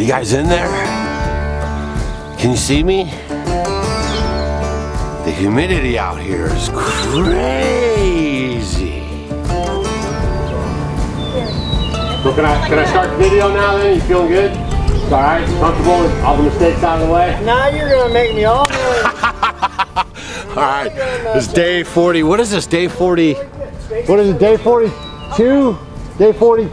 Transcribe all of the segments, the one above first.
you guys in there? Can you see me? The humidity out here is crazy. So can I start the video now then? You feeling good? It's all right? Comfortable with all the mistakes out of the way? Now you're going to make me all nervous. All right, this is day 40. What is this, day 40? What is it, day 42? Day 40?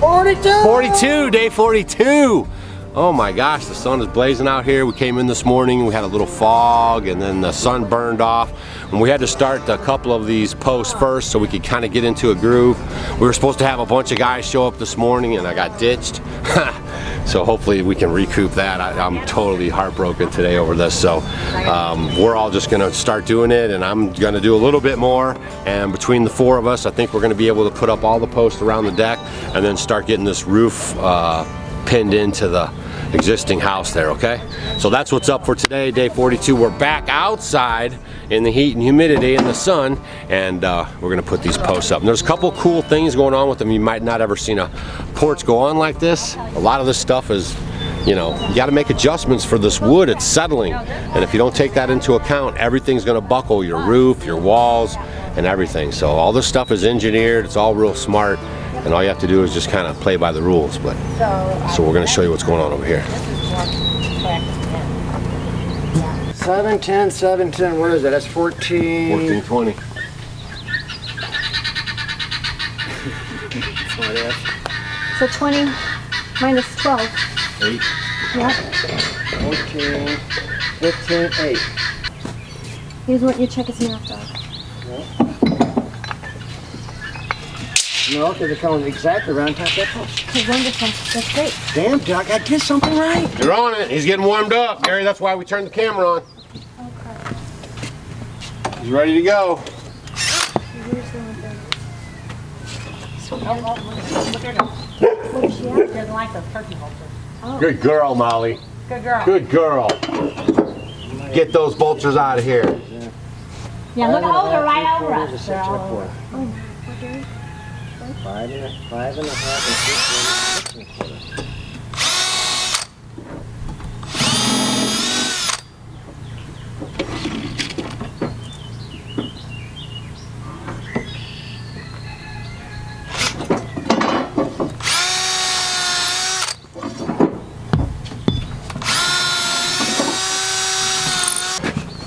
42! 42, day 42. Oh my gosh, the sun is blazing out here. We came in this morning, we had a little fog, and then the sun burned off. And we had to start a couple of these posts first so we could kind of get into a groove. We were supposed to have a bunch of guys show up this morning and I got ditched. So hopefully we can recoup that. I'm totally heartbroken today over this. So we're all just gonna start doing it, and I'm gonna do a little bit more. And between the four of us, I think we're gonna be able to put up all the posts around the deck and then start getting this roof pinned into the existing house there, okay? So that's what's up for today, day 42. We're back outside in the heat and humidity and the sun, and we're gonna put these posts up. And there's a couple cool things going on with them. You might not ever seen a porch go on like this. A lot of this stuff is, you know, you gotta make adjustments for this wood. It's settling, and if you don't take that into account, everything's gonna buckle, your roof, your walls, and everything. So all this stuff is engineered, it's all real smart, and all you have to do is just kind of play by the rules. But so we're going to show you what's going on over here. 710, 710. What is that? That's 14. 1420. So 20 minus 12. 8. Yeah. 14, 15, 8. Here's what you check his math, dog. No, because it comes exactly around top of that post. Okay, wonderful. That's great. Damn, Doc, I did something right. You're on it. He's getting warmed up, Gary. That's why we turned the camera on. Okay. He's ready to go. What is she at? Doesn't like those turkey vultures. Oh. Good girl, Molly. Good girl. Good girl. Get those vultures out of here. Yeah, look, oh, they're right over us. They're all over. Oh, okay. 5 and a half and 6 and a quarter.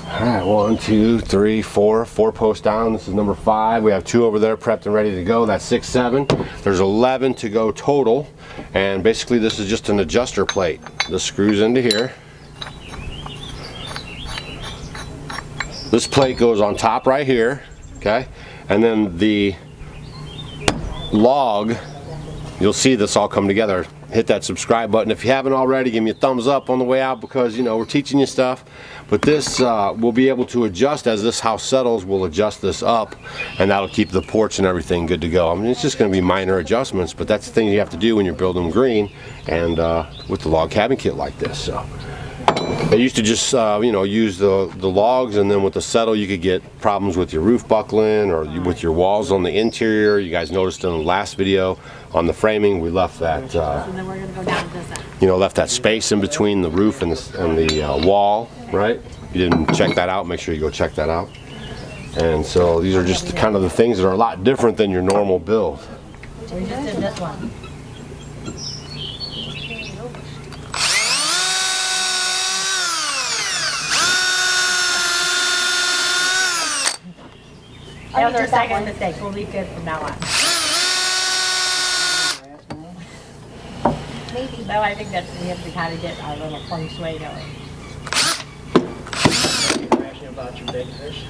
All right, 1, 2, 3, 4. 4 posts down. This is number 5. We have 2 over there prepped and ready to go. That's 6, 7. There's 11 to go total. And basically this is just an adjuster plate. This screws into here. This plate goes on top right here, okay? And then the log, you'll see this all come together. Hit that subscribe button if you haven't already. Give me a thumbs up on the way out, because you know we're teaching you stuff. But this we'll be able to adjust as this house settles. We'll adjust this up, and that'll keep the porch and everything good to go. I mean, it's just going to be minor adjustments, but that's the thing you have to do when you're building green and with the log cabin kit like this. So they used to just you know, use the logs, and then with the settle you could get problems with your roof buckling or with your walls on the interior. You guys noticed in the last video on the framing we left that And then we're going to go down to this end. you know, left that space in between the roof and the wall, right? If you didn't check that out, make sure you go check that out. And so these are just kind of the things that are a lot different than your normal build. We just did this one. That was our second mistake. We'll be good from now on. Maybe. No, I think that's we have to kind of get our little feng shui going. Asking about your big fish.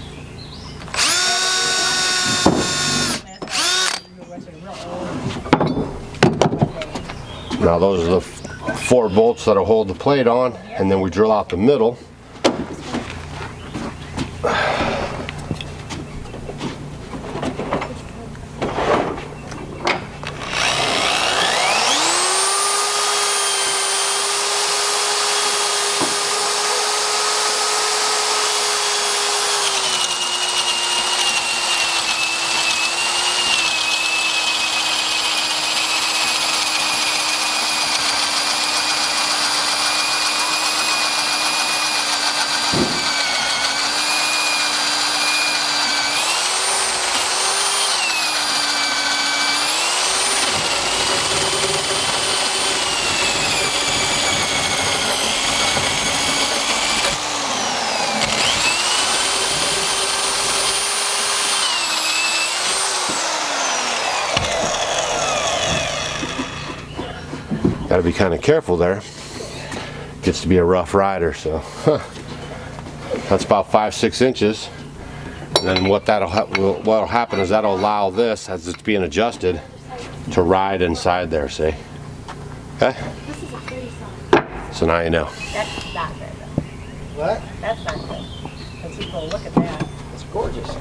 Now those are the 4 bolts that'll hold the plate on, and then we drill out the middle. be kind of careful there. Gets to be a rough rider, so that's about 5-6 inches. And then what'll happen is that'll allow this, as it's being adjusted, to ride inside there. See? Okay. This is a pretty song. So now you know. That's not good. What? That's not good. Because people look at that. It's gorgeous.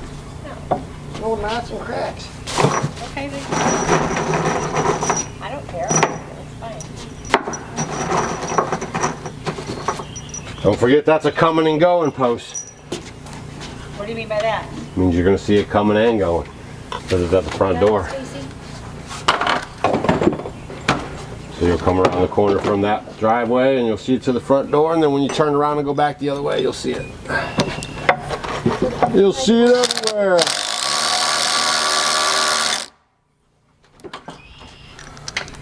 No. Little knots and cracks. Okay, then. I don't care. It's fine. Don't forget that's a coming and going post. What do you mean by that? Means you're going to see it coming and going. Because it's at the front door. Stacy. So you'll come around the corner from that driveway and you'll see it to the front door, and then when you turn around and go back the other way, you'll see it. You'll see it everywhere.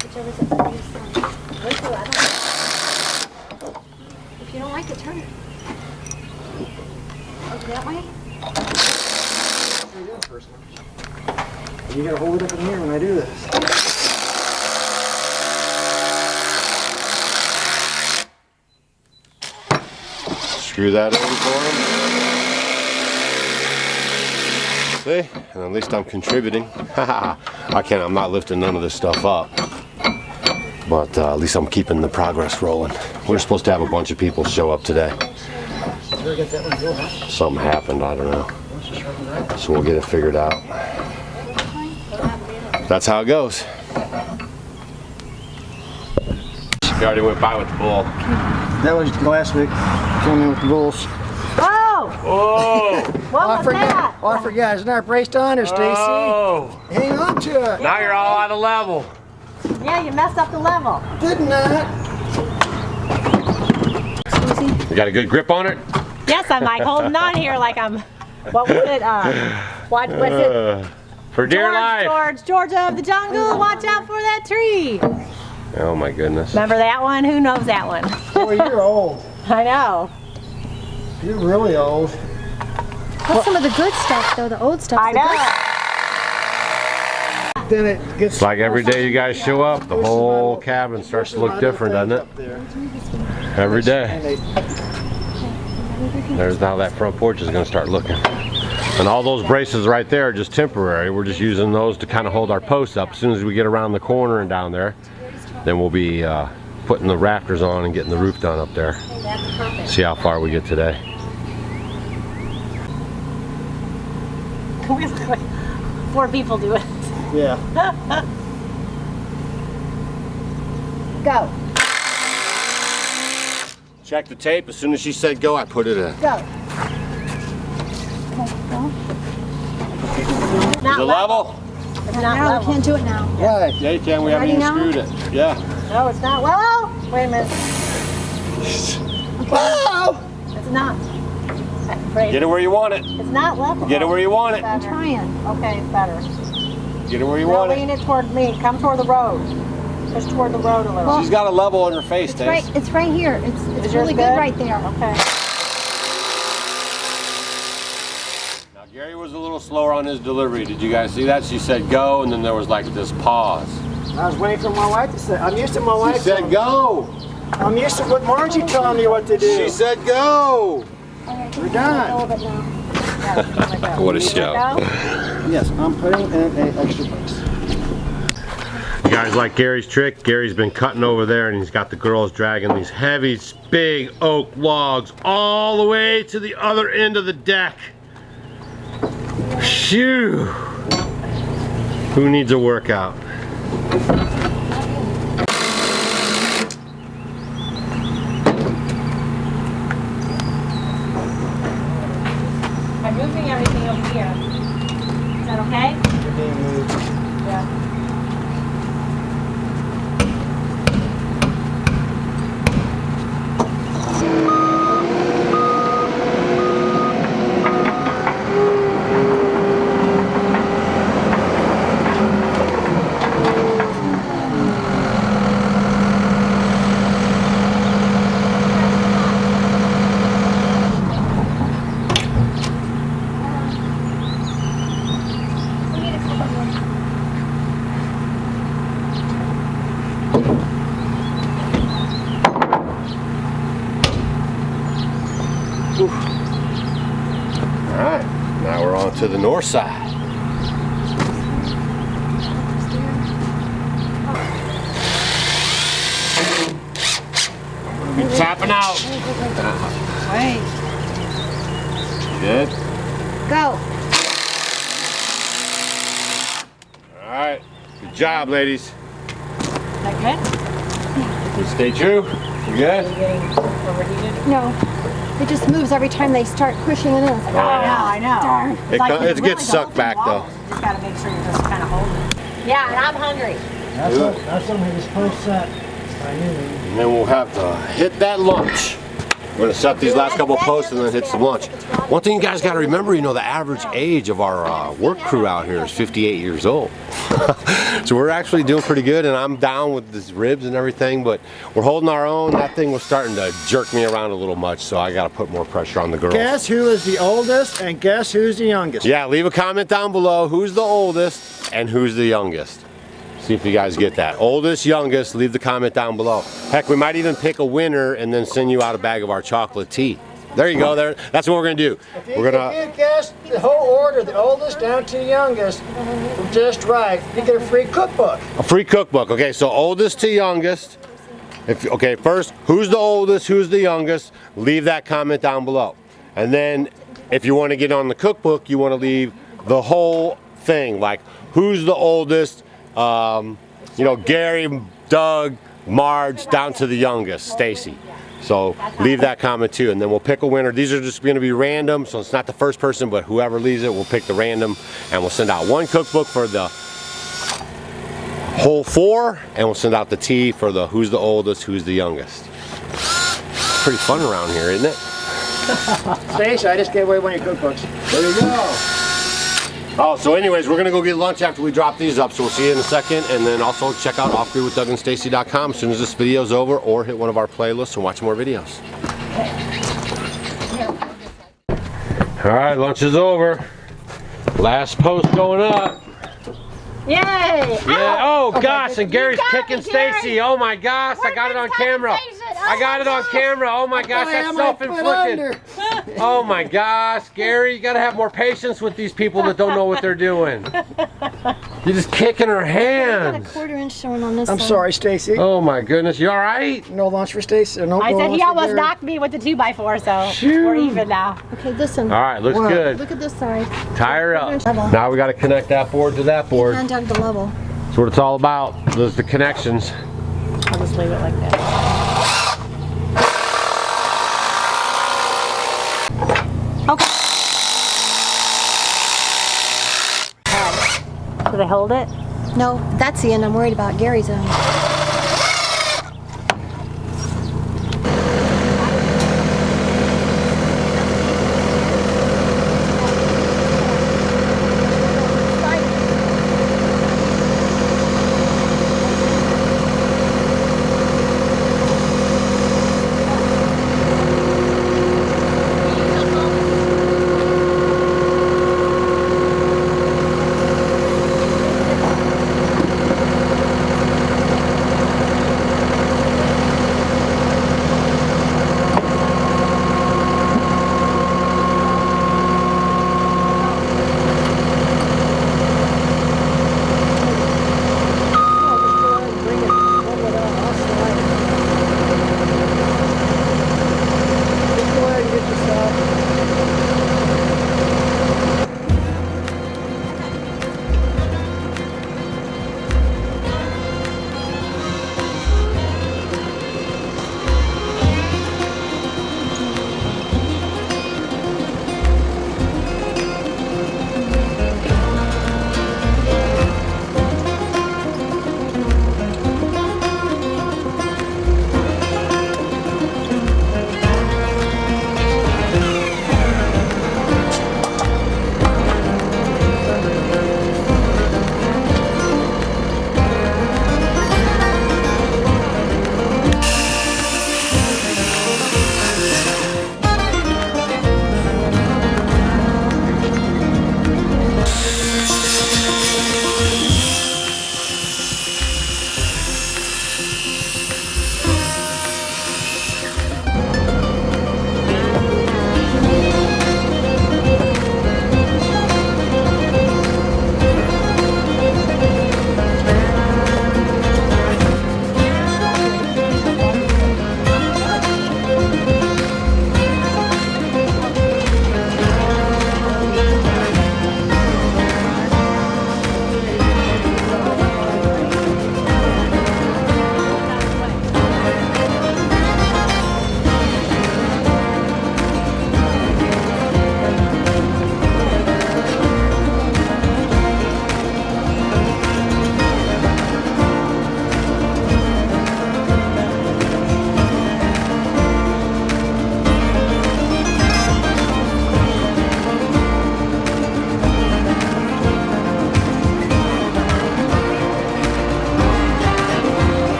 Whichever's the prettiest song. Whistle, I don't know. If you don't like it, turn it. Over that way? What are you doing first? You gotta hold it up in here when I do this. Screw that in for him. See? And at least I'm contributing. I'm not lifting none of this stuff up. But at least I'm keeping the progress rolling. We're supposed to have a bunch of people show up today. Something happened, I don't know. So we'll get it figured out. That's how it goes. He already went by with the bull. That was last week. Came in with the bulls. Oh! Oh! What was that? Oh, I forgot. Isn't our braced on her, Stacy? Oh! Hang on to it. Now you're all out of level. Yeah, you messed up the level. Did not. You got a good grip on it? Yes, I'm like holding on here like I'm, what was it? What was it? For dear life. George of the jungle, watch out for that tree. Oh my goodness. Remember that one? Who knows that one? Boy, you're old. I know. You're really old. What's some of the good stuff, though? The old stuff. I know. Then it gets. It's like every day you guys show up, the whole cabin starts to look different, doesn't it? Every day. There's how that front porch is going to start looking. And all those braces right there are just temporary. We're just using those to kind of hold our posts up. As soon as we get around the corner and down there, then we'll be putting the rafters on and getting the roof done up there. See how far we get today. Four people do it. Yeah. Go. Check the tape. As soon as she said go, I put it in. Go. Is it level? It's not No, we level. can't do it now. Why? Yeah, you can. We haven't even screwed it. Yeah. No, it's not. Well, wait a minute. Wow! It's not. I'm afraid. Get it where you want it. It's not level. Get it where you want it. I'm trying. Okay, it's better. Get it where you Now want lean it. it toward me. Come toward the road. Push toward the road a little. She's got a level on her face, It's right. Stace. It's right here. It's Is yours really good right there. Okay. Now Gary was a little slower on his delivery. Did you guys see that? She said go, and then there was like this pause. I was waiting for my wife to say. I'm used to my wife. She said go. I'm used to what Margie telling me what to do. She said go. We're done. What a show. Yes, I'm putting in an extra brace. You guys like Gary's trick? Gary's been cutting over there and he's got the girls dragging these heavy, big oak logs all the way to the other end of the deck. Phew! Who needs a workout? I'm moving everything over here. Is that okay? You're being moved. Yeah. We need a couple more. on to the north side. Keep tapping out. Wait. Good. Go. All right. Good job, ladies. That good? You stay true. You good? Are you getting overheated? No. It just moves every time they start pushing it in. It's like, I know. darn. It gets sucked back though. You just gotta make sure you're just kind of holding it. Yeah, and I'm hungry. That's something that's supposed to set. I knew. And then we'll have to hit that lunch. We're gonna set these last couple posts and then hit some lunch. One thing you guys gotta remember, you know, the average age of our work crew out here is 58 years old. So we're actually doing pretty good, and I'm down with these ribs and everything, but we're holding our own. That thing was starting to jerk me around a little much, so I gotta put more pressure on the girls. Guess who is the oldest and guess who's the youngest? Yeah, leave a comment down below. Who's the oldest and who's the youngest? See if you guys get that. Oldest, youngest, leave the comment down below. Heck, we might even pick a winner and then send you out a bag of our chocolate tea. There you go, there. That's what we're gonna do. If you guess the whole order, the oldest down to the youngest, just right, you get a free cookbook. A free cookbook. Okay, so oldest to youngest. Okay, first, who's the oldest, who's the youngest? Leave that comment down below. And then, if you want to get on the cookbook, you want to leave the whole thing, like who's the oldest, you know, Gary, Doug, Marge, down to the youngest, Stacy. So leave that comment too, and then we'll pick a winner. These are just going to be random, so it's not the first person, but whoever leaves it, we'll pick the random, and we'll send out one cookbook for the whole 4, and we'll send out the tea for the who's the oldest, who's the youngest. Pretty fun around here, isn't it? Stacy, I just gave away one of your cookbooks. There you go. Oh, so anyways, we're gonna go get lunch after we drop these up, so we'll see you in a second, and then also check out offgridwithdougandstacy.com as soon as this video's over, or hit one of our playlists and watch more videos. All right, lunch is over. Last post going up. Yay! Yeah. Oh gosh, and Gary's kicking Gary. Stacy. Oh my gosh, I got it on camera. I got it on camera. Oh my gosh, that's self-inflicted. Oh my gosh, Gary, you gotta have more patience with these people that don't know what they're doing. You're just kicking her I hands. got a 1/4 inch showing on this I'm side. sorry, Stacy. Oh my goodness, you all right? No lunch for Stacy. No, I no said lunch he for almost Gary. knocked me with the 2x4, so we're even now. Okay, listen. All right, looks What? good. Look at this side. Tie her up. Level. Now we gotta connect that board to that board. And dug the level. That's what it's all about. Those are the connections. I'll just leave it like that. Okay. Do they hold it? No, that's the end I'm worried about. Gary's end.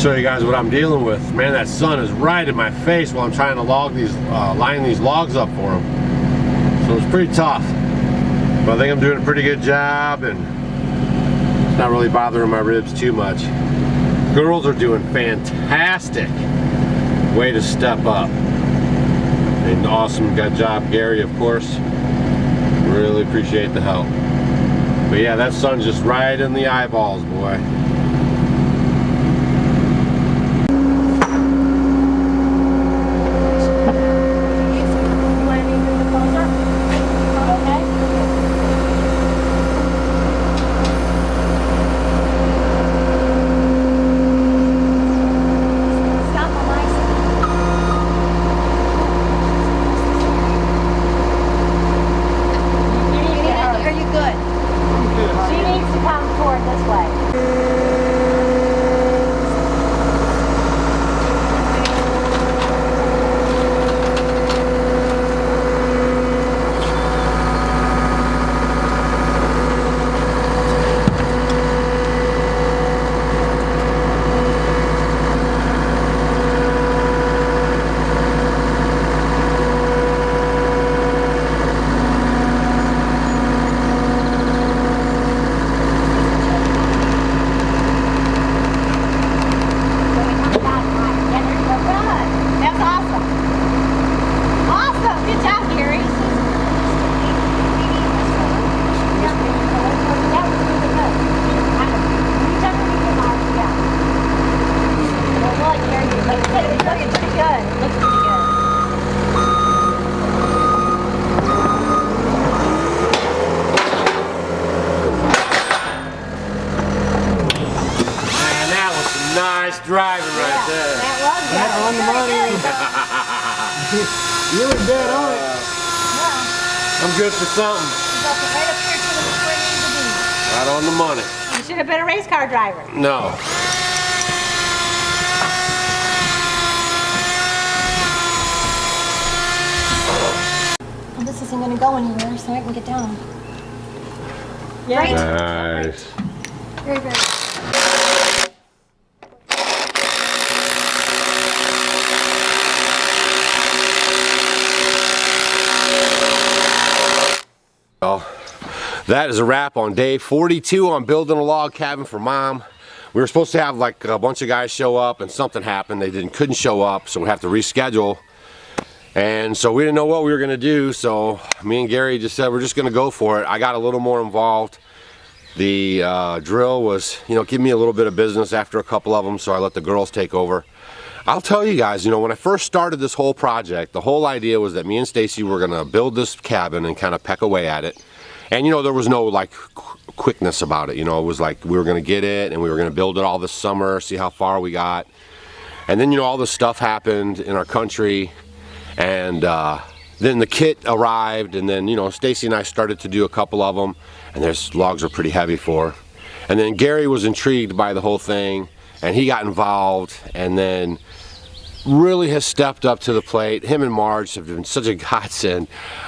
Show you guys what I'm dealing with. Man, that sun is right in my face while I'm trying to line these logs up for them. So it's pretty tough. But I think I'm doing a pretty good job, and it's not really bothering my ribs too much. Girls are doing fantastic. Way to step up. And awesome good job, Gary, of course. Really appreciate the help. But yeah, that sun's just right in the eyeballs, boy. Driving right there. That on the money. You were dead on it. I'm good for something. Right on the money. You should have been a race car driver. No. Well, this isn't going to go anywhere, so I can get down. Yeah. Nice. Very, very. Well, that is a wrap on day 42 on building a log cabin for Mom. We were supposed to have like a bunch of guys show up, and something happened. They couldn't show up, so we have to reschedule. And so we didn't know what we were going to do, so me and Gary just said we're just going to go for it. I got a little more involved. The drill was, giving me a little bit of business after a couple of them, so I let the girls take over. I'll tell you guys, when I first started this whole project, the whole idea was that me and Stacy were going to build this cabin and kind of peck away at it. And there was no like quickness about it. It was like we were going to get it and we were going to build it all this summer, see how far we got. And then all this stuff happened in our country, and then the kit arrived, and then Stacy and I started to do a couple of them, and those logs were pretty heavy for her. And then Gary was intrigued by the whole thing, and he got involved, and then really has stepped up to the plate. Him and Marge have been such a godsend.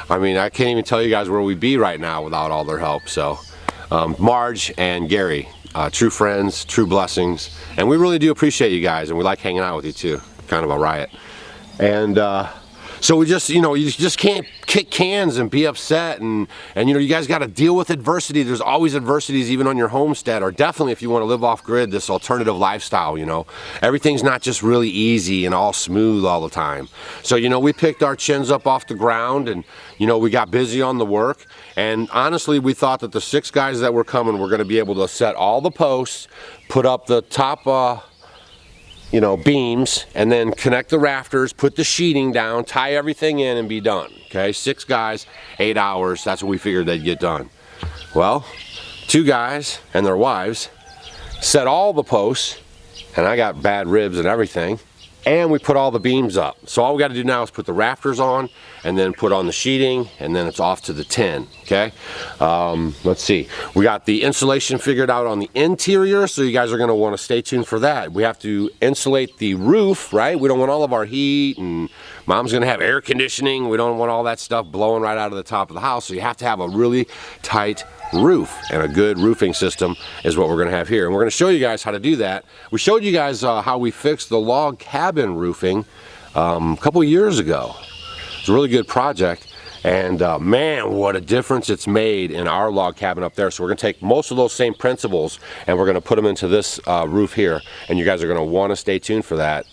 I mean, I can't even tell you guys where we'd be right now without all their help. So Marge and Gary, true friends, true blessings, and we really do appreciate you guys, and we like hanging out with you too. Kind of a riot. And so we just, you just can't kick cans and be upset, and you guys got to deal with adversity. There's always adversities even on your homestead, or definitely if you want to live off grid, this alternative lifestyle, Everything's not just really easy and all smooth all the time. So, we picked our chins up off the ground, and, we got busy on the work, and honestly, we thought that the 6 guys that were coming were going to be able to set all the posts, put up the top beams, and then connect the rafters, put the sheeting down, tie everything in, and be done. Okay, 6 guys, 8 hours, that's what we figured they'd get done. Well, 2 guys and their wives set all the posts, and I got bad ribs and everything, and we put all the beams up. So all we got to do now is put the rafters on, and then put on the sheeting, and then it's off to the tin. Okay, let's see, we got the insulation figured out on the interior, so you guys are going to want to stay tuned for that. We have to insulate the roof, right? We don't want all of our heat, and mom's going to have air conditioning. We don't want all that stuff blowing right out of the top of the house, so you have to have a really tight roof, and a good roofing system is what we're going to have here, and we're going to show you guys how to do that. We showed you guys how we fixed the log cabin roofing a couple years ago. It's a really good project, and man, what a difference it's made in our log cabin up there. So we're going to take most of those same principles and we're going to put them into this roof here, and you guys are going to want to stay tuned for that.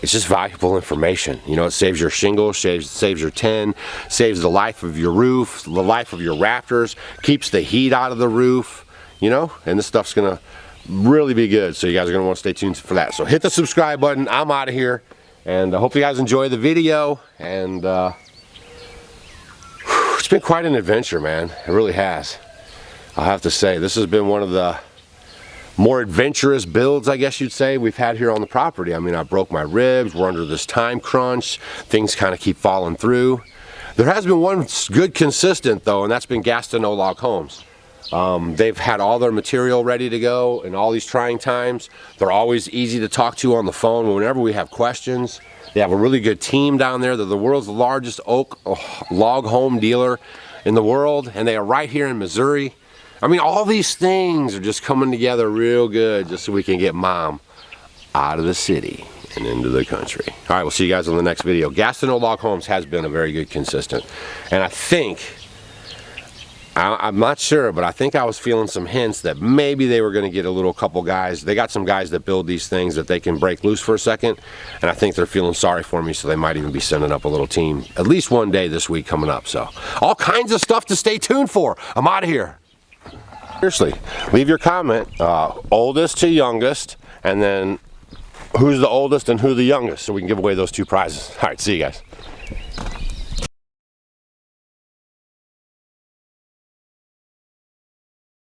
It's just valuable information. You know, it saves your shingles, saves your tin, saves the life of your roof, the life of your rafters, keeps the heat out of the roof, you know, and this stuff's going to really be good. So you guys are going to want to stay tuned for that. So hit the subscribe button. I'm out of here, and I hope you guys enjoy the video. And it's been quite an adventure, man. It really has. I'll have to say, this has been one of the more adventurous builds, I guess you'd say, we've had here on the property. I mean, I broke my ribs, we're under this time crunch, things kind of keep falling through. There has been one good consistent though, and that's been Gastineau Log Homes. They've had all their material ready to go in all these trying times. They're always easy to talk to on the phone whenever we have questions. They have a really good team down there. They're the world's largest oak log home dealer in the world, and they are right here in Missouri. I mean, all these things are just coming together real good just so we can get Mom out of the city and into the country. All right, we'll see you guys on the next video. Gastineau Log Homes has been a very good consistent. And I think, I'm not sure, but I think I was feeling some hints that maybe they were going to get a couple guys. They got some guys that build these things that they can break loose for a second. And I think they're feeling sorry for me, so they might even be sending up a little team at least one day this week coming up. So all kinds of stuff to stay tuned for. I'm out of here. Seriously, leave your comment, oldest to youngest, and then who's the oldest and who the youngest, so we can give away those two prizes. All right, see you guys.